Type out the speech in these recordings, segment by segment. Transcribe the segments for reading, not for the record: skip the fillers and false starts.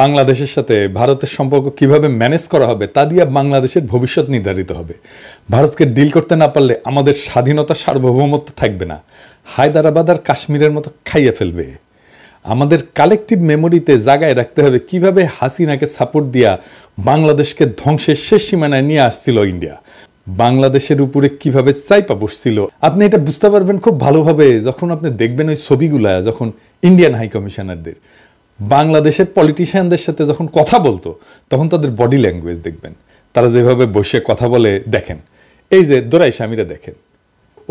বাংলাদেশের সাথে ভারতের সম্পর্ক কিভাবে ম্যানেজ করা হবে তা দিয়ে বাংলাদেশের ভবিষ্যৎ নির্ধারিত হবে। ভারতকে ডিল করতে না পারলে আমাদের স্বাধীনতা সার্বভৌমত্ব থাকবে না, হায়দ্রাবাদ আর কাশ্মীরের মতো খাইয়ে ফেলবে। আমাদের কালেকটিভ মেমোরিতে জায়গায় রাখতে হবে কিভাবে হাসিনাকে সাপোর্ট দিয়া বাংলাদেশকে ধ্বংসের শেষ সীমানায় নিয়ে আসছিল ইন্ডিয়া, বাংলাদেশের উপরে কিভাবে চাইপা বসছিল। আপনি এটা বুঝতে পারবেন খুব ভালোভাবে যখন আপনি দেখবেন ওই ছবিগুলা, যখন ইন্ডিয়ান হাই কমিশনারদের বাংলাদেশের পলিটিশিয়ানদের সাথে যখন কথা বলতো তখন তাদের বডি ল্যাঙ্গুয়েজ দেখবেন, তারা যেভাবে বসে কথা বলে। দেখেন এই যে দোরাই স্বামীরা দেখেন,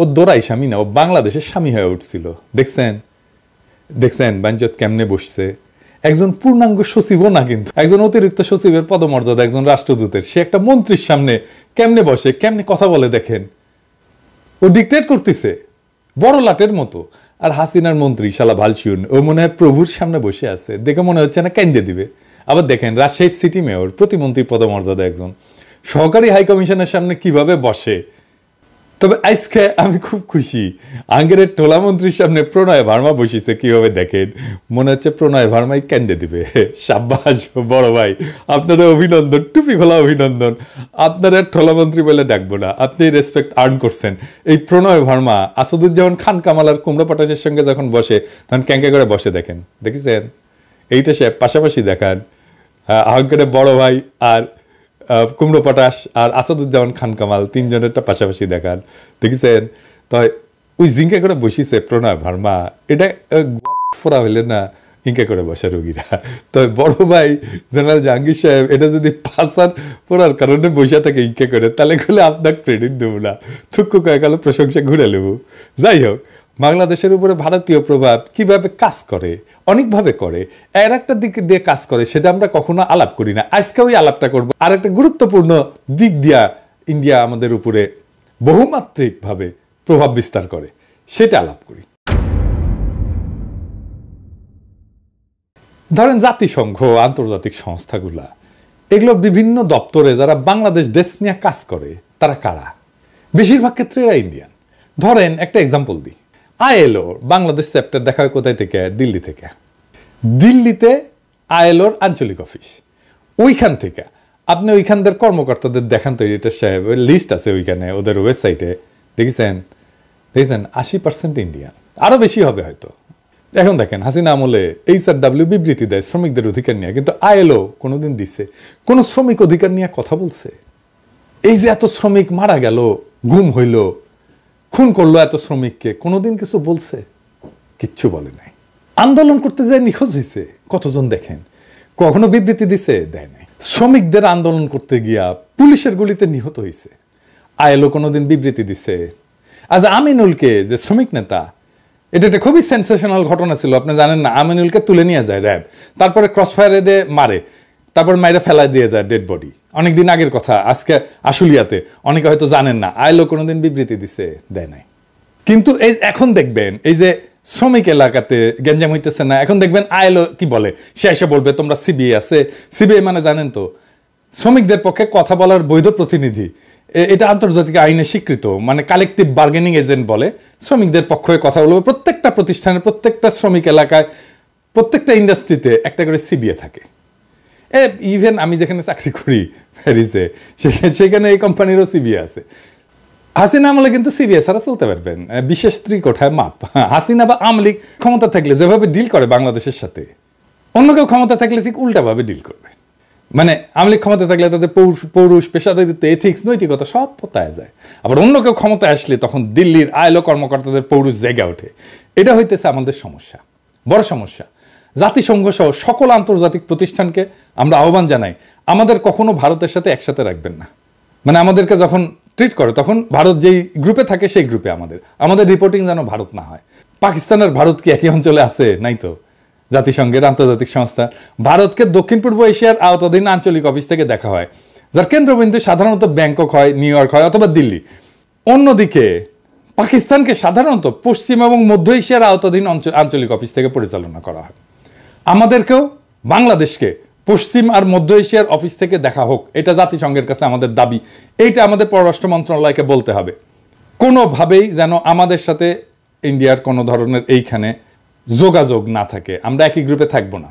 ও দোরাই স্বামী না, ও বাংলাদেশের স্বামী হয়ে উঠছিল। দেখছেন বাঞ্চত কেমনে বসছে। একজন পূর্ণাঙ্গ সচিবও না, কিন্তু একজন অতিরিক্ত সচিবের পদমর্যাদা, একজন রাষ্ট্রদূতের, সে একটা মন্ত্রীর সামনে কেমনে বসে, কেমনে কথা বলে। দেখেন ও ডিকটেট করতেছে বড় লাটের মতো। আর হাসিনার মন্ত্রী শালা ভালসিউন, ও মনে হয় প্রভুর সামনে বসে আছে, দেখে মনে হচ্ছে না কেন্দ্রে দিবে। আবার দেখেন রাজশাহীর সিটি মেয়র, প্রতিমন্ত্রী পদমর্যাদা একজন, সহকারী হাই কমিশনের সামনে কিভাবে বসে। তবে আজকে আমি খুব খুশি, আঙ্গেরের টোলা মন্ত্রীর সামনে প্রণয় ভার্মা বসেছে কিভাবে। দেখেন মনে হচ্ছে প্রণয় ভার্মাই কেন্দ্রে দিবে। সাব্বাস বড় ভাই, আপনাদের অভিনন্দন, টুপি খোলা অভিনন্দন। আপনারা টোলা মন্ত্রী বলে ডাকবো না, আপনি রেসপেক্ট আর্ন করছেন। এই প্রণয় ভার্মা আসাদুজ্জামান খান কামাল আর কুমড়া পটাশের সঙ্গে যখন বসে তখন ক্যাঙ্কে করে বসে। দেখেছেন এইটা সে পাশাপাশি দেখান, আঙ্গেরের বড় ভাই আর কুমড়ো পটাশ আর আসাদুজ্জামান খান কামাল তিনজনেরটা পাশাপাশি দেখান, দেখেছেন। তো ওই জিঙ্কে করে বসিছে প্রণয় ভার্মা, এটা ফোরা হইলে না ইঙ্কে করে বসে রোগীরা। তো বড় ভাই জেনারেল জাহাঙ্গীর সাহেব এটা যদি পাসার পড়ার কারণে বসে থাকে ইঙ্কে করে, তাহলে গেলে আপনার ক্রেডিট দেবো না, থুক্কু কয়ে গেল প্রশংসা ঘুরে নেব। যাই হোক, বাংলাদেশের উপরে ভারতীয় প্রভাব কিভাবে কাজ করে, অনেকভাবে করে, এর একটা দিক দিয়ে কাজ করে, সেটা আমরা কখনো আলাপ করি না। আজকে ওই আলাপটা করবো। আর একটা গুরুত্বপূর্ণ দিক দিয়া ইন্ডিয়া আমাদের উপরে বহুমাত্রিকভাবে প্রভাব বিস্তার করে, সেটা আলাপ করি। ধরেন জাতিসংঘ, আন্তর্জাতিক সংস্থাগুলা, এগুলো বিভিন্ন দপ্তরে যারা বাংলাদেশ দেশ নিয়ে কাজ করে তারা কারা? বেশিরভাগ ক্ষেত্রে এরা ইন্ডিয়ান। ধরেন একটা এক্সাম্পল দিই, আইএলও বাংলাদেশ চ্যাপ্টার দেখা হয় কোথায় থেকে? দিল্লি থেকে। দিল্লিতে আইএলওর আঞ্চলিক অফিস, ওইখান থেকে আপনি ওইখানদের কর্মকর্তাদের দেখান তো, এটা সাহেব লিস্ট আছে ওইখানে ওদের ওয়েবসাইটে, দেখেছেন 80% ইন্ডিয়ান, আরো বেশি হবে হয়তো। এখন দেখেন হাসিনা আমলে HRW বিবৃতি দেয় শ্রমিকদের অধিকার নিয়ে, কিন্তু আইএলও কোনোদিন দিছে কোন শ্রমিক অধিকার নিয়ে কথা বলছে? এই যে এত শ্রমিক মারা গেল, গুম হইল, খুন করলো এত শ্রমিককে, কোনোদিন কিছু বলছে? কিচ্ছু বলে নাই। আন্দোলন করতে যায় নিখোঁজ হয়েছে কতজন দেখেন, কখনো বিবৃতি দিছে? দেয় নাই। শ্রমিকদের আন্দোলন করতে গিয়া পুলিশের গুলিতে নিহত হয়েছে, আইএলও কোনোদিন বিবৃতি দিছে? আজ আমিনুলকে যে শ্রমিক নেতা, এটা একটা খুবই সেন্সেশনাল ঘটনা ছিল, আপনি জানেন না? আমিনুলকে তুলে নিয়ে যায় র্যাব, তারপরে ক্রসফায়ারে দিয়ে মারে, তারপর মাইরে ফেলায় দিয়ে যায় ডেড বডি। অনেকদিন আগের কথা, আজকে আশুলিয়াতে, অনেকে হয়তো জানেন না। আইএলও কোনোদিন বিবৃতি দিছে? দেয় নাই। কিন্তু এই এখন দেখবেন এই যে শ্রমিক এলাকাতে গেঞ্জাম হইতেছে না, এখন দেখবেন আইএলও কি বলে, সে এসে বলবে তোমরা সিবিআই আছে। সিবিআই মানে জানেন তো, শ্রমিকদের পক্ষে কথা বলার বৈধ প্রতিনিধি। এটা আন্তর্জাতিক আইনে স্বীকৃত, মানে কালেকটিভ বার্গেনিং এজেন্ট বলে। শ্রমিকদের পক্ষে কথা বলবে। প্রত্যেকটা প্রতিষ্ঠানে, প্রত্যেকটা শ্রমিক এলাকায়, প্রত্যেকটা ইন্ডাস্ট্রিতে একটা করে সিবিআই থাকে। ইভেন আমি যেখানে চাকরি করি প্যারিসে, সেখানে এই কোম্পানিরও সিবিআই আছে। হাসিনা আমলে কিন্তু সিবিআই ছাড়া চলতে পারবেন, বিশেষ ত্রিকোঠায় মাপ। হাসিনা বা আওয়ামী লীগ ক্ষমতা থাকলে যেভাবে ডিল করে বাংলাদেশের সাথে, অন্য কেউ ক্ষমতা থাকলে ঠিক উল্টাভাবে ডিল করবে। মানে আওয়ামী লীগ ক্ষমতা থাকলে তাদের পৌরুষ, পেশাদারিত্ব, এথিক্স, নৈতিকতা সব পোতায় যায়। আবার অন্য কেউ ক্ষমতায় আসলে তখন দিল্লির আইএলও কর্মকর্তাদের পৌরুষ জেগে ওঠে। এটা হইতেছে আমাদের সমস্যা, বড় সমস্যা। জাতিসংঘ সহ সকল আন্তর্জাতিক প্রতিষ্ঠানকে আমরা আহ্বান জানাই, আমাদের কখনো ভারতের সাথে একসাথে রাখবেন না। মানে আমাদেরকে যখন ট্রিট করে তখন ভারত যেই গ্রুপে থাকে সেই গ্রুপে আমাদের রিপোর্টিং যেন ভারত না হয়। পাকিস্তানের ভারত কি একই অঞ্চলে আছে? নাই তো। জাতিসংঘের আন্তর্জাতিক সংস্থা ভারতকে দক্ষিণ পূর্ব এশিয়ার আওতাধীন আঞ্চলিক অফিস থেকে দেখা হয়, যার কেন্দ্রবিন্দু সাধারণত ব্যাংকক হয়, নিউ ইয়র্ক হয় অথবা দিল্লি। অন্যদিকে পাকিস্তানকে সাধারণত পশ্চিম এবং মধ্য এশিয়ার আওতাধীন আঞ্চলিক অফিস থেকে পরিচালনা করা হয়। আমাদেরকেও বাংলাদেশকে পশ্চিম আর মধ্য এশিয়ার অফিস থেকে দেখা হোক, এটা জাতিসংঘের কাছে আমাদের দাবি। এইটা আমাদের পররাষ্ট্র মন্ত্রণালয়কে বলতে হবে। কোনোভাবেই যেন আমাদের সাথে ইন্ডিয়ার কোনো ধরনের এইখানে যোগাযোগ না থাকে, আমরা একই গ্রুপে থাকবো না।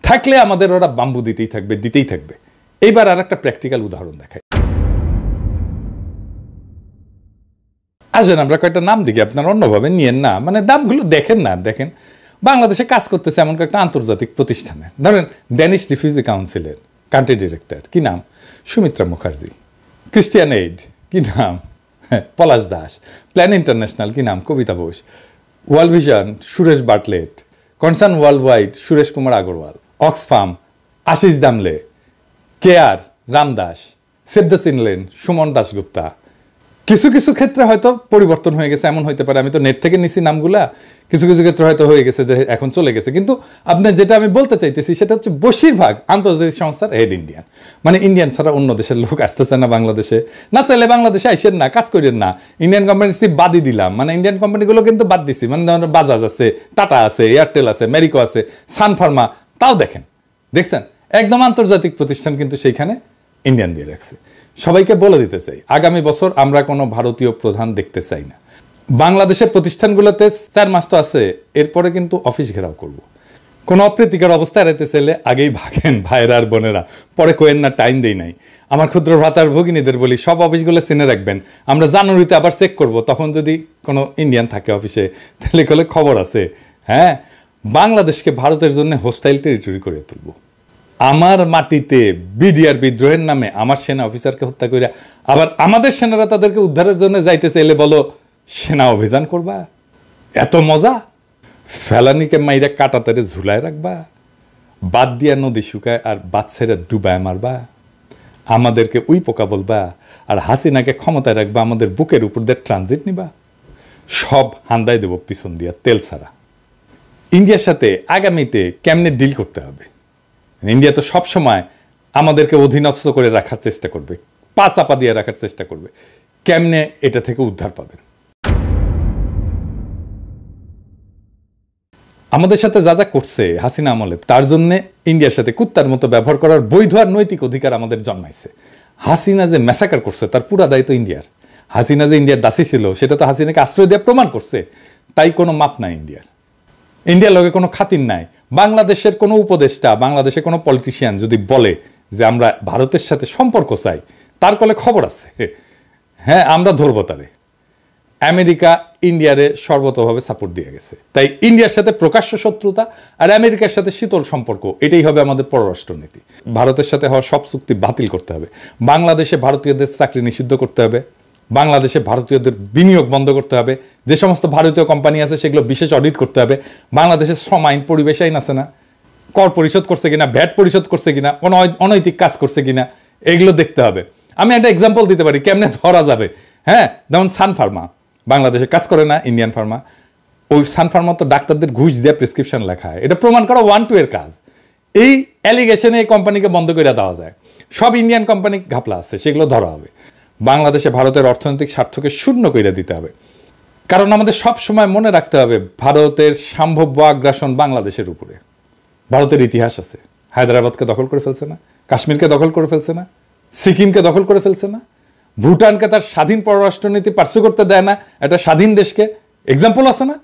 থাকলে আমাদের ওরা বাম্বু দিতেই থাকবে। এইবার আর একটা প্র্যাকটিক্যাল উদাহরণ দেখাই। আসেন আমরা কয়েকটা নাম দেখি, আপনারা অন্যভাবে নিয়েন না, মানে দামগুলো দেখেন না। দেখেন বাংলাদেশে কাজ করতেছে এমন কয়েকটা আন্তর্জাতিক প্রতিষ্ঠানে, ধরেন ড্যানিশ রিফিউজি কাউন্সিলের কান্ট্রি ডিরেক্টর, কি নাম? সুমিত্রা মুখার্জি। ক্রিস্টিয়ান এইড, কি নাম? পলাশ দাস। প্ল্যান ইন্টারন্যাশনাল, কি নাম? Kavita Bose. World vision, Suresh Bartlett. Concern world wide, Suresh Kumar Agarwal. Oxfam, Ashish Damle. Care, Ramdas. Save the children, Suman Dasgupta. কিছু কিছু ক্ষেত্রে হয়তো পরিবর্তন হয়ে গেছে, এমন হইতে পারে, আমি তো নেট থেকে নিছি নামগুলা, কিছু কিছু ক্ষেত্রে হয়তো হয়ে গেছে যে এখন চলে গেছে। কিন্তু আপনার যেটা আমি বলতে চাইতেছি সেটা হচ্ছে বেশিরভাগ আন্তর্জাতিক সংস্থার হেড ইন্ডিয়ান, মানে ইন্ডিয়ান ছাড়া অন্য দেশের লোক আসতেছে না বাংলাদেশে। না চাইলে বাংলাদেশে আইসেন না, কাজ করেন না। ইন্ডিয়ান কোম্পানি বাদই দিলাম, মানে ইন্ডিয়ান কোম্পানিগুলো কিন্তু বাদ দিছি, মানে বাজাজ আছে, টাটা আছে, এয়ারটেল আছে, মেরিকো আছে, সান ফার্মা, তাও দেখছেন একদম আন্তর্জাতিক প্রতিষ্ঠান কিন্তু সেইখানে ইন্ডিয়ান দিয়ে রাখছে। সবাইকে বলে দিতে চাই, আগামী বছর আমরা কোনো ভারতীয় প্রধান দেখতে চাই না। বাংলাদেশের প্রতিষ্ঠানগুলোতে 4 মাস তো আছে, এরপরে কিন্তু অফিস ঘেরাও করব। কোনো অপ্রীতিকর অবস্থা এড়াইতে চাইলে আগেই ভাগেন ভাইয়েরা আর বোনেরা, পরে কোয়েন না টাইম দেই নাই। আমার ক্ষুদ্র ভ্রাতার ভগিনীদের বলি, সব অফিসগুলো চিনে রাখবেন। আমরা জানুয়ারিতে আবার চেক করব, তখন যদি কোনো ইন্ডিয়ান থাকে অফিসে তাহলে কলে খবর আছে। হ্যাঁ, বাংলাদেশকে ভারতের জন্য হোস্টাইল টেরিটরি করে তুলব। আমার মাটিতে বিডিআর বিদ্রোহের নামে আমার সেনা অফিসারকে হত্যা করে আবার আমাদের সেনারা তাদেরকে উদ্ধারের জন্য যাইতে চাইলে বলো সেনা অভিযান করবা? এত মজা? ফেলানিকে মাইরা কাটাতারে ঝুলায় রাখবা? বাদ দিয়া নদী শুকায় আর বাচ্চারা ডুবায় মারবা? আমাদেরকে উই পোকা বলবা আর হাসিনাকে ক্ষমতায় রাখবা, আমাদের বুকের উপর দিয়ে ট্রানজিট নিবা? সব হান্দায় দেব পিছন দিয়া তেল ছাড়া। ইন্ডিয়ার সাথে আগামীতে কেমনে ডিল করতে হবে? ইন্ডিয়া তো সবসময় আমাদেরকে অধীনস্থ করে রাখার চেষ্টা করবে, পা চাপা দিয়ে রাখার চেষ্টা করবে। কেমনে এটা থেকে উদ্ধার পাবেন? আমাদের সাথে যা যা করছে হাসিনা আমলে, তার জন্য ইন্ডিয়ার সাথে কুত্তার মতো ব্যবহার করার বৈধ আর নৈতিক অধিকার আমাদের জন্মাইছে। হাসিনা যে ম্যাসাকার করছে তার পুরা দায়িত্ব ইন্ডিয়ার। হাসিনা যে ইন্ডিয়ার দাসী ছিল সেটা তো হাসিনাকে আশ্রয় দিয়ে প্রমাণ করছে, তাই কোনো মাপ নাই ইন্ডিয়ার। ইন্ডিয়ার লগে কোনো খাতির নাই। বাংলাদেশের কোনো উপদেষ্টা, বাংলাদেশের কোনো পলিটিশিয়ান যদি বলে যে আমরা ভারতের সাথে সম্পর্ক চাই, তার কলে খবর আছে, হ্যাঁ আমরা ধরবো তারে। আমেরিকা ইন্ডিয়ারে সর্বতভাবে সাপোর্ট দিয়ে গেছে, তাই ইন্ডিয়ার সাথে প্রকাশ্য শত্রুতা আর আমেরিকার সাথে শীতল সম্পর্ক, এটাই হবে আমাদের পররাষ্ট্রনীতি। ভারতের সাথে হওয়া সব চুক্তি বাতিল করতে হবে, বাংলাদেশে ভারতীয়দের চাকরি নিষিদ্ধ করতে হবে, বাংলাদেশে ভারতীয়দের বিনিয়োগ বন্ধ করতে হবে, যে সমস্ত ভারতীয় কোম্পানি আছে সেগুলো বিশেষ অডিট করতে হবে। বাংলাদেশের শ্রম আইন, পরিবেশ আইন আছে না, কর পরিশোধ করছে কিনা, ভ্যাট পরিশোধ করছে কিনা, কোনো অনৈতিক কাজ করছে কিনা, এগুলো দেখতে হবে। আমি একটা এক্সাম্পল দিতে পারি কেমনে ধরা যাবে। হ্যাঁ, যেমন সান ফার্মা বাংলাদেশে কাজ করে না, ইন্ডিয়ান ফার্মা। ওই সান ফার্মা তো ডাক্তারদের ঘুষ দিয়ে প্রেসক্রিপশন লেখা হয়, এটা প্রমাণ করা 1-2 এর কাজ। এই অ্যালিগেশনে এই কোম্পানিকে বন্ধ করে দেওয়া যায়। সব ইন্ডিয়ান কোম্পানি ঘাপলা আছে, সেগুলো ধরা হবে। বাংলাদেশে ভারতের অর্থনৈতিক স্বার্থকে শূন্য করে দিতে হবে, কারণ আমাদের সব সময় মনে রাখতে হবে ভারতের সম্ভাব্য আগ্রাসন বাংলাদেশের উপরে। ভারতের ইতিহাস আছে, হায়দ্রাবাদকে দখল করে ফেলছে না, কাশ্মীরকে দখল করে ফেলছে না, সিকিমকে দখল করে ফেলছে না, ভুটানকে তার স্বাধীন পররাষ্ট্রনীতি পার্সু করতে দেয় না, একটা স্বাধীন দেশকে, এক্সাম্পল আছে না?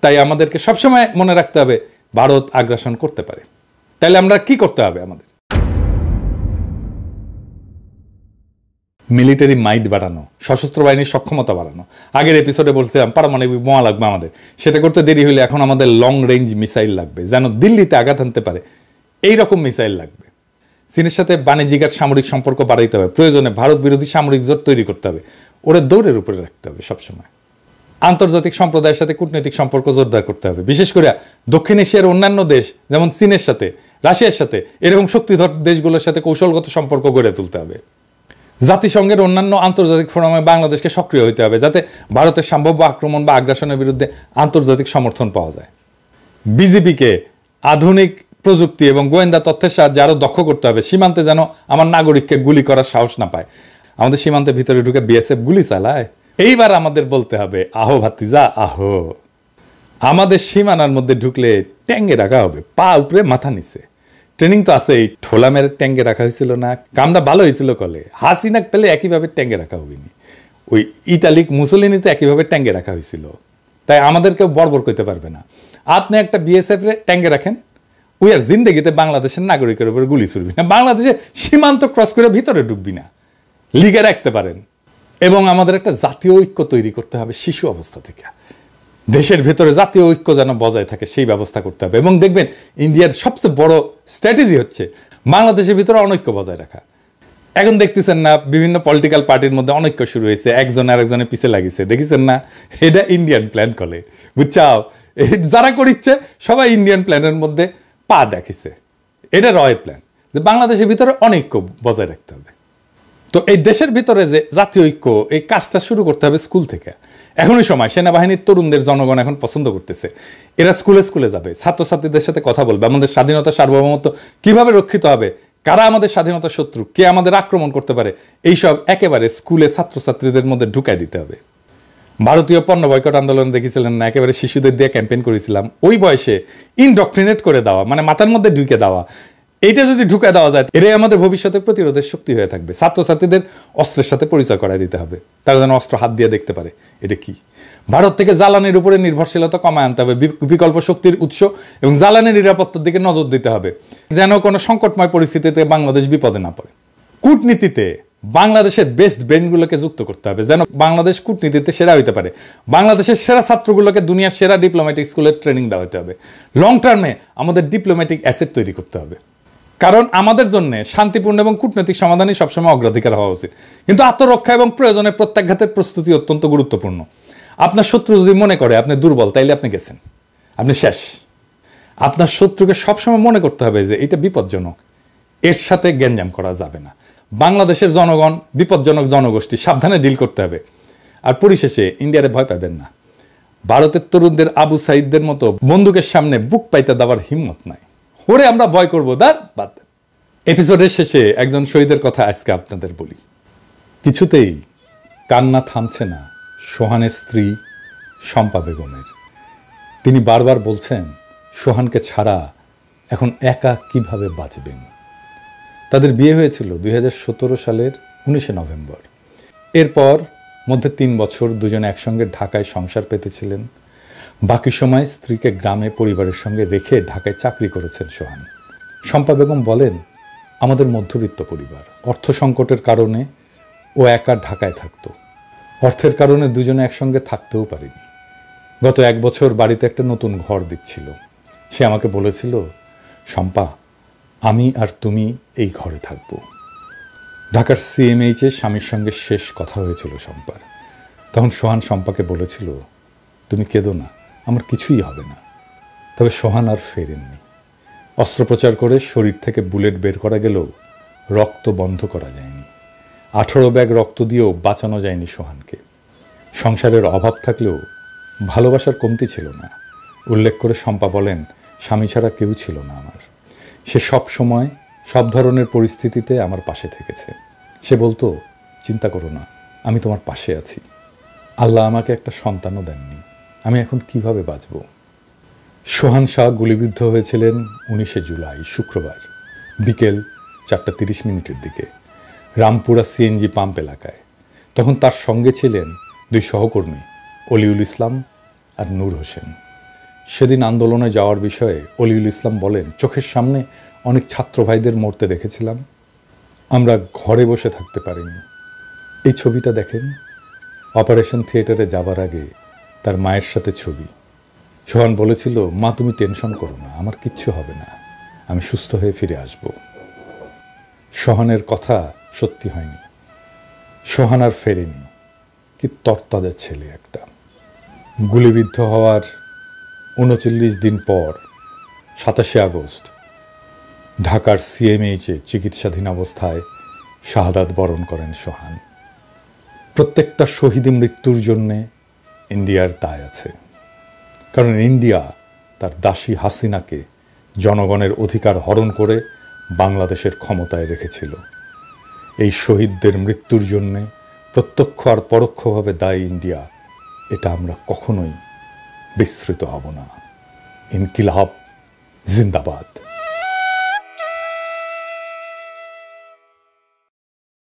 তাই আমাদেরকে সবসময় মনে রাখতে হবে ভারত আগ্রাসন করতে পারে। তাহলে আমরা কি করতে হবে? আমাদের মিলিটারি মাইট বাড়ানো, সশস্ত্র বাহিনীর সক্ষমতা বাড়ানো। আগের এপিসোডে বলছিলাম পারমাণবিক বোমা লাগবে আমাদের, সেটা করতে দেরি হলে এখন আমাদের লং রেঞ্জ মিসাইল লাগবে, যেন দিল্লিতে আঘাত আনতে পারে এইরকম মিসাইল লাগবে। চীনের সাথে বাণিজ্যিক আর সামরিক সম্পর্ক বাড়াইতে হবে, প্রয়োজনে ভারত বিরোধী সামরিক জোট তৈরি করতে হবে, ওরা দৌড়ের উপরে রাখতে হবে সবসময়। আন্তর্জাতিক সম্প্রদায়ের সাথে কূটনৈতিক সম্পর্ক জোরদার করতে হবে, বিশেষ করে দক্ষিণ এশিয়ার অন্যান্য দেশ যেমন চীনের সাথে, রাশিয়ার সাথে, এরকম শক্তিধর দেশগুলোর সাথে কৌশলগত সম্পর্ক গড়ে তুলতে হবে। জাতিসংঘের অন্যান্য আন্তর্জাতিক ফোরামে বাংলাদেশকে সক্রিয় হইতে হবে, যাতে ভারতের সম্ভাব্য আক্রমণ বা আগ্রাসনের বিরুদ্ধে আন্তর্জাতিক সমর্থন পাওয়া যায়। বিজেপিকে আধুনিক প্রযুক্তি এবং গোয়েন্দা তথ্যের সাহায্যে আরও দক্ষ করতে হবে, সীমান্তে যেন আমার নাগরিককে গুলি করার সাহস না পায়। আমাদের সীমান্তের ভিতরে ঢুকে বিএসএফ গুলি চালায়, এইবার আমাদের বলতে হবে, আহো ভাতিজা আহো, আমাদের সীমানার মধ্যে ঢুকলে ট্যাঙ্গে রাখা হবে, পা উপরে মাথা নিচে। ট্রেনিং তো আছে, এই ঠোলা মেরে ট্যাঙ্গে রাখা হয়েছিল না, কামটা ভালো হয়েছিল কলে। হাসিনা পেলে একইভাবে ট্যাঙ্গে রাখা হয়নি, ওই ইতালিক মুসলিনিতে একইভাবে ট্যাঙ্গে রাখা হয়েছিল। তাই আমাদেরকেও বর্বর করতে পারবে না। আপনি একটা বিএসএফ রে ট্যাঙ্গে রাখেন, ওই আর জিন্দেগিতে বাংলাদেশের নাগরিকের উপরে গুলি ছুড়বি না, বাংলাদেশে সীমান্ত ক্রস করে ভিতরে ঢুকবি না, লিগে রাখতে পারেন। এবং আমাদের একটা জাতীয় ঐক্য তৈরি করতে হবে শিশু অবস্থা থেকে। দেশের ভেতরে জাতীয় ঐক্য যেন বজায় থাকে সেই ব্যবস্থা করতে হবে। এবং দেখবেন ইন্ডিয়ার সবচেয়ে বড় স্ট্র্যাটেজি হচ্ছে বাংলাদেশের ভিতরে অনৈক্য বজায় রাখা। এখন দেখতেছেন না বিভিন্ন পলিটিক্যাল পার্টির মধ্যে অনৈক্য শুরু হয়েছে, একজন আরেকজনের পিছে লাগিছে, দেখেছেন না? এটা ইন্ডিয়ান প্ল্যান করে, বুঝছাও? যারা করিচ্ছে সবাই ইন্ডিয়ান প্ল্যানের মধ্যে পা দেখিছে। এটা রয়ের প্ল্যান যে বাংলাদেশের ভিতরে অনৈক্য বজায় রাখতে হবে। তো এই দেশের ভিতরে যে জাতীয় ঐক্য, এই কাজটা শুরু করতে হবে স্কুল থেকে। এখনই সময়, সেনাবাহিনীর তরুণদের জনগণ এখন পছন্দ করতেছে, এরা স্কুলে স্কুলে যাবে, ছাত্রছাত্রীদের সাথে কথা বলবে, আমাদের স্বাধীনতা সার্বভৌমত্ব কিভাবে রক্ষিত হবে, কারা আমাদের স্বাধীনতার শত্রু, কে আমাদের আক্রমণ করতে পারে, এইসব একেবারে স্কুলে ছাত্রছাত্রীদের মধ্যে ঢুকাই দিতে হবে। ভারতীয় পণ্য বয়কট আন্দোলন দেখেছিলেন না, একেবারে শিশুদের দিয়ে ক্যাম্পেইন করেছিলাম। ওই বয়সে ইনডক্ট্রিনেট করে দেওয়া, মানে মাথার মধ্যে ঢুকে দেওয়া, এইটা যদি ঢুকে দেওয়া যায়, এটাই আমাদের ভবিষ্যতে প্রতিরোধের শক্তি হয়ে থাকবে। ছাত্রছাত্রীদের অস্ত্রের সাথে পরিচয় করাই দিতে হবে, তারা যেন অস্ত্র হাত দিয়ে দেখতে পারে এটা কি। ভারত থেকে জ্বালানির উপরে নির্ভরশীলতা কমায় আনতে হবে, বিকল্প শক্তির উৎস এবং জ্বালানির নিরাপত্তার দিকে নজর দিতে হবে, যেন কোনো সংকটময় পরিস্থিতিতে বাংলাদেশ বিপদে না পড়ে। কূটনীতিতে বাংলাদেশের বেস্ট ব্রেনগুলোকে যুক্ত করতে হবে, যেন বাংলাদেশ কূটনীতিতে সেরা হইতে পারে। বাংলাদেশের সেরা ছাত্রগুলোকে দুনিয়ার সেরা ডিপ্লোম্যাটিক স্কুলে ট্রেনিং দেওয়া হতে হবে। লং টার্মে আমাদের ডিপ্লোম্যাটিক অ্যাসেট তৈরি করতে হবে, কারণ আমাদের জন্য শান্তিপূর্ণ এবং কূটনৈতিক সমাধানই সবসময় অগ্রাধিকার হওয়া উচিত। কিন্তু আত্মরক্ষা এবং প্রয়োজনে প্রত্যাঘাতের প্রস্তুতি অত্যন্ত গুরুত্বপূর্ণ। আপনার শত্রু যদি মনে করে আপনি দুর্বল, তাইলে আপনি গেছেন, আপনি শেষ। আপনার শত্রুকে সবসময় মনে করতে হবে যে এটা বিপজ্জনক, এর সাথে গ্যাঞ্জাম করা যাবে না। বাংলাদেশের জনগণ বিপজ্জনক জনগোষ্ঠী, সাবধানে ডিল করতে হবে। আর পরিশেষে ইন্ডিয়ারে ভয় পাবেন না। ভারতের তরুণদের আবু সাইদদের মতো বন্দুকের সামনে বুক পাইতে দেওয়ার হিম্মত নাই। ওরে আমরা ভয় করবো, দাঁড় বাদ। এপিসোডের শেষে একজন শহীদের কথা আজকে আপনাদের বলি। কিছুতেই কান্না থামছে না সোহানের স্ত্রী শম্পা বেগমের। তিনি বারবার বলছেন সোহানকে ছাড়া এখন একা কিভাবে বাঁচবেন। তাদের বিয়ে হয়েছিল 2017 সালের 19 নভেম্বর। এরপর মধ্যে 3 বছর দুজনে একসঙ্গে ঢাকায় সংসার পেতেছিলেন। বাকি সময় স্ত্রীকে গ্রামে পরিবারের সঙ্গে রেখে ঢাকায় চাকরি করেছেন সোহান। শম্পা বেগম বলেন, আমাদের মধ্যবিত্ত পরিবার, অর্থ সংকটের কারণে ও একা ঢাকায় থাকতো। অর্থের কারণে দুজনে একসঙ্গে থাকতেও পারিনি। গত 1 বছর বাড়িতে একটা নতুন ঘর দিচ্ছিল। সে আমাকে বলেছিল, শম্পা, আমি আর তুমি এই ঘরে থাকব। ঢাকার সিএমএইচে স্বামীর সঙ্গে শেষ কথা হয়েছিল শম্পার। তখন সোহান শম্পাকে বলেছিল, তুমি কেঁদো না, আমার কিছুই হবে না। তবে সোহান আর ফেরেননি। অস্ত্রোপচার করে শরীর থেকে বুলেট বের করা গেলেও রক্ত বন্ধ করা যায়নি। 18 ব্যাগ রক্ত দিয়েও বাঁচানো যায়নি সোহানকে। সংসারের অভাব থাকলেও ভালোবাসার কমতি ছিল না। উল্লেখ করে শম্পা বলেন, স্বামী ছাড়া কেউ ছিল না আমার। সে সব সময় সব ধরনের পরিস্থিতিতে আমার পাশে থেকেছে। সে বলতো, চিন্তা করো না, আমি তোমার পাশে আছি। আল্লাহ আমাকে একটা সন্তানও দেননি, আমি এখন কিভাবে বাঁচব। সোহান শাহ গুলিবিদ্ধ হয়েছিলেন 19 জুলাই শুক্রবার বিকেল 4:30 দিকে রামপুরা সিএনজি পাম্প এলাকায়। তখন তার সঙ্গে ছিলেন 2 সহকর্মী, অলিউল ইসলাম আর নূর হোসেন। সেদিন আন্দোলনে যাওয়ার বিষয়ে অলিউল ইসলাম বলেন, চোখের সামনে অনেক ছাত্র ভাইদের মরতে দেখেছিলাম, আমরা ঘরে বসে থাকতে পারিনি। এই ছবিটা দেখেন, অপারেশন থিয়েটারে যাবার আগে তার মায়ের সাথে ছবি। সোহান বলেছিল, মা তুমি টেনশন করো না, আমার কিচ্ছু হবে না, আমি সুস্থ হয়ে ফিরে আসব। সোহানের কথা সত্যি হয়নি। সোহান আর ফেরেনি। কি তরতাজা ছেলে একটা। গুলিবিদ্ধ হওয়ার 39 দিন পর 27 আগস্ট ঢাকার সিএমএইচে চিকিৎসাধীন অবস্থায় শাহাদাত বরণ করেন সোহান। প্রত্যেকটা শহীদ মৃত্যুর জন্যে ইন্ডিয়ার দায় আছে, কারণ ইন্ডিয়া তার দাসী হাসিনাকে জনগণের অধিকার হরণ করে বাংলাদেশের ক্ষমতায় রেখেছিল। এই শহীদদের মৃত্যুর জন্যে প্রত্যক্ষ আর পরোক্ষভাবে দায়ী ইন্ডিয়া, এটা আমরা কখনোই বিস্মৃত হব না। ইনকিলাব জিন্দাবাদ।